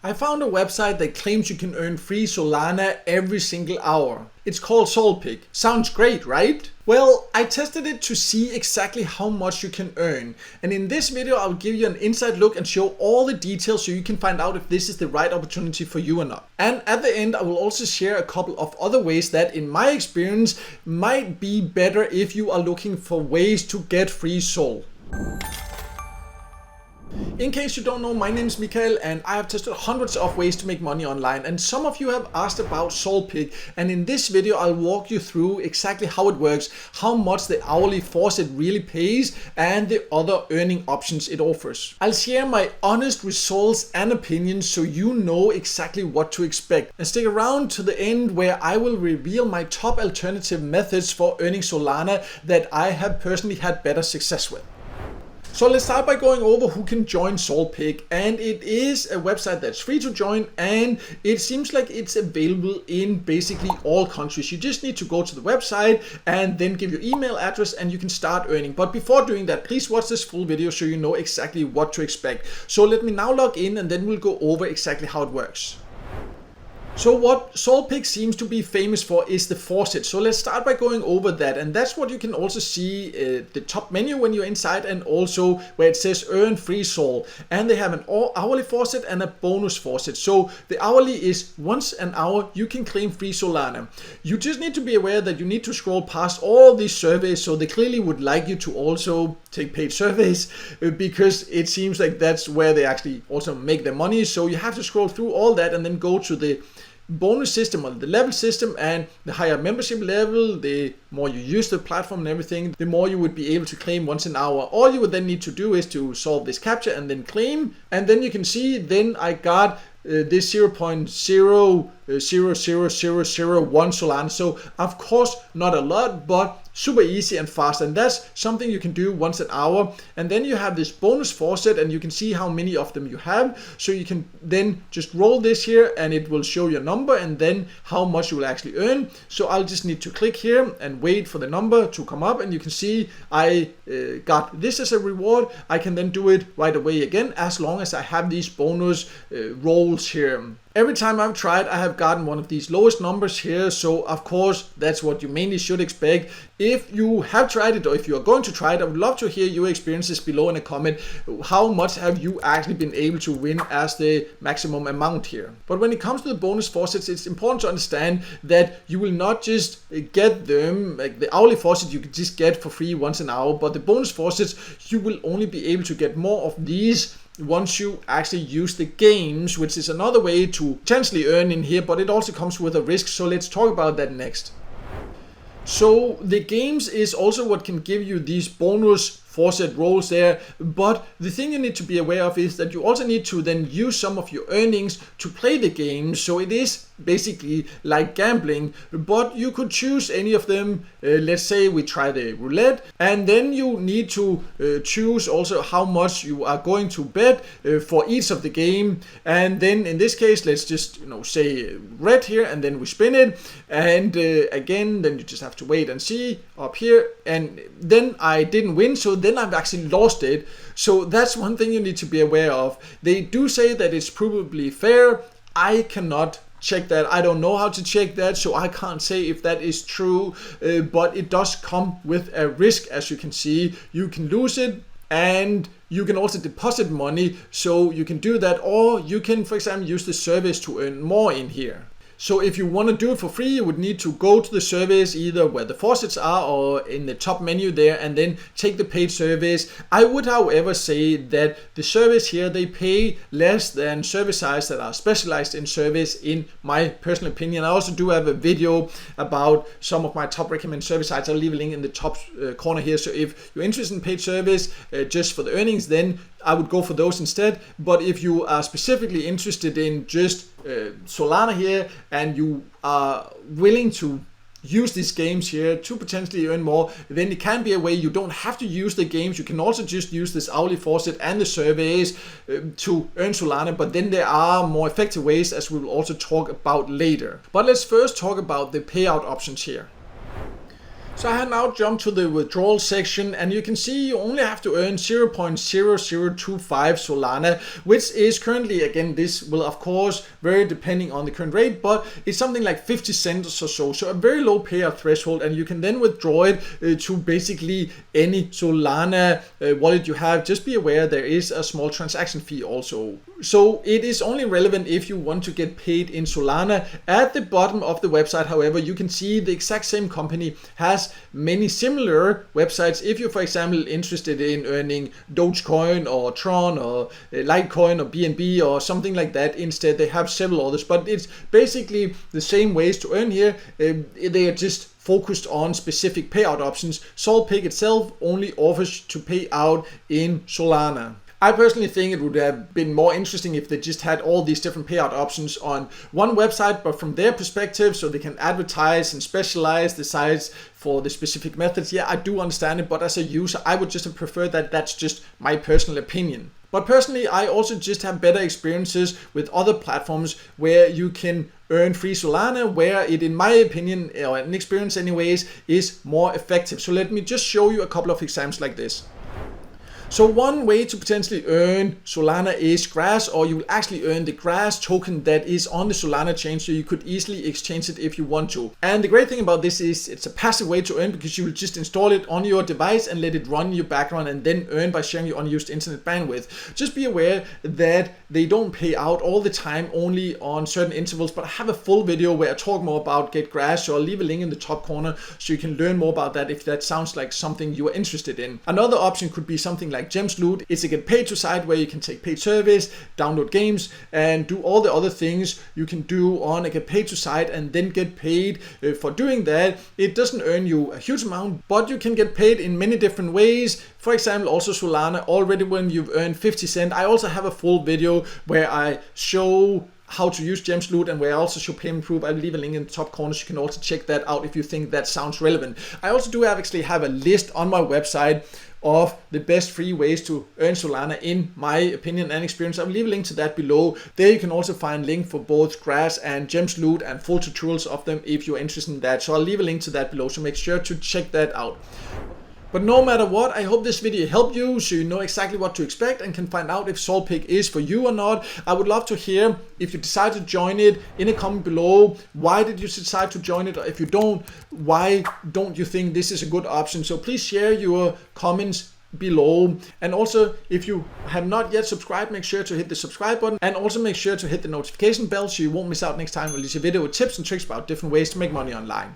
I found a website that claims you can earn free Solana every single hour. It's called Solpick. Sounds great, right? Well, I tested it to see exactly how much you can earn. And in this video, I'll give you an inside look and show all the details so you can find out if this is the right opportunity for you or not. And at the end, I will also share a couple of other ways that, in my experience, might be better if you are looking for ways to get free Sol. In case you don't know, my name is Mikael and I have tested hundreds of ways to make money online, and some of you have asked about Solpick, and in this video I'll walk you through exactly how it works, how much the hourly faucet really pays, and the other earning options it offers. I'll share my honest results and opinions so you know exactly what to expect, and stick around to the end where I will reveal my top alternative methods for earning Solana that I have personally had better success with. So let's start by going over who can join Solpick, and it is a website that's free to join, and it seems like it's available in basically all countries. You just need to go to the website and then give your email address and you can start earning. But before doing that, please watch this full video so you know exactly what to expect. So let me now log in and then we'll go over exactly how it works. So what Solpick seems to be famous for is the faucet. So let's start by going over that, and that's what you can also see the top menu when you're inside, and also where it says earn free Sol. And they have an hourly faucet and a bonus faucet. So the hourly is once an hour you can claim free Solana. You just need to be aware that you need to scroll past all these surveys, so they clearly would like you to also take paid surveys because it seems like that's where they actually also make their money. So you have to scroll through all that and then go to the bonus system or the level system, and the higher membership level, the more you use the platform and everything, the more you would be able to claim once an hour. All you would then need to do is to solve this captcha and then claim, and then you can see then I got this 0.0000001 Solana. So of course not a lot, but super easy and fast, and that's something you can do once an hour. And then you have this bonus faucet, and you can see how many of them you have, so you can then just roll this here and it will show your number and then how much you will actually earn. So I'll just need to click here and wait for the number to come up, and you can see I got this as a reward. I can then do it right away again as long as I have these bonus rolls here. Every time I've tried, I have gotten one of these lowest numbers here, so of course that's what you mainly should expect. If you have tried it or if you are going to try it, I would love to hear your experiences below in a comment. How much have you actually been able to win as the maximum amount here? But when it comes to the bonus faucets, it's important to understand that you will not just get them, like the hourly faucet you can just get for free once an hour, but the bonus faucets you will only be able to get more of these once you actually use the games, which is another way to potentially earn in here, but it also comes with a risk. So let's talk about that next. So the games is also what can give you these bonus faucet rolls there, but the thing you need to be aware of is that you also need to then use some of your earnings to play the game. So it is basically like gambling, but you could choose any of them. Let's say we try the roulette, and then you need to choose also how much you are going to bet for each of the game. And then in this case, let's just say red here, and then we spin it, and again then you just have to wait and see up here, and then I didn't win, so then I've actually lost it. So that's one thing you need to be aware of. They do say that it's probably fair. I cannot check that. I don't know how to check that, so I can't say if that is true, but it does come with a risk. As you can see, you can lose it, and you can also deposit money, so you can do that, or you can, for example, use the service to earn more in here. So if you want to do it for free, you would need to go to the service either where the faucets are or in the top menu there, and then take the paid service. I would, however, say that the service here, they pay less than service sites that are specialized in service, in my personal opinion. I also do have a video about some of my top recommended service sites. I'll leave a link in the top corner here. So if you're interested in paid service just for the earnings, then I would go for those instead. But if you are specifically interested in just Solana here, and you are willing to use these games here to potentially earn more, then it can be a way. You don't have to use the games. You can also just use this hourly faucet and the surveys to earn Solana, but then there are more effective ways, as we will also talk about later. But let's first talk about the payout options here. So I have now jumped to the withdrawal section, and you can see you only have to earn 0.0025 Solana, which is currently, again, this will of course vary depending on the current rate, but it's something like 50 cents or so. So a very low payout threshold, and you can then withdraw it to basically any Solana wallet you have. Just be aware there is a small transaction fee also. So it is only relevant if you want to get paid in Solana. At the bottom of the website, however, you can see the exact same company has many similar websites. If you're, for example, interested in earning Dogecoin or Tron or Litecoin or BNB or something like that instead, they have several others, but it's basically the same ways to earn here. They are just focused on specific payout options. Solpick itself only offers to pay out in Solana. I personally think it would have been more interesting if they just had all these different payout options on one website, but from their perspective, so they can advertise and specialize the sites for the specific methods. Yeah, I do understand it, but as a user, I would just have preferred that. That's just my personal opinion. But personally, I also just have better experiences with other platforms where you can earn free Solana, where it, in my opinion, or an experience anyways, is more effective. So let me just show you a couple of examples like this. So one way to potentially earn Solana is Grass, or you will actually earn the Grass token that is on the Solana chain, so you could easily exchange it if you want to. And the great thing about this is it's a passive way to earn, because you will just install it on your device and let it run in your background and then earn by sharing your unused internet bandwidth. Just be aware that they don't pay out all the time, only on certain intervals, but I have a full video where I talk more about Get Grass, so I'll leave a link in the top corner so you can learn more about that if that sounds like something you are interested in. Another option could be something like Gemsloot. It's a get paid to site where you can take paid service, download games, and do all the other things you can do on a get paid to site and then get paid for doing that. It doesn't earn you a huge amount, but you can get paid in many different ways. For example, also Solana, already when you've earned 50 cents. I also have a full video where I show how to use Gemsloot and where I also show payment proof. I'll leave a link in the top corner so you can also check that out if you think that sounds relevant. I also do actually have a list on my website of the best free ways to earn Solana in my opinion and experience. I'll leave a link to that below. There you can also find link for both Grass and Gemsloot and full tutorials of them if you're interested in that. So I'll leave a link to that below, so make sure to check that out. But no matter what, I hope this video helped you so you know exactly what to expect and can find out if Solpick is for you or not. I would love to hear if you decide to join it in a comment below. Why did you decide to join it? Or if you don't, why don't you think this is a good option? So please share your comments below. And also, if you have not yet subscribed, make sure to hit the subscribe button, and also make sure to hit the notification bell so you won't miss out next time I release a video with tips and tricks about different ways to make money online.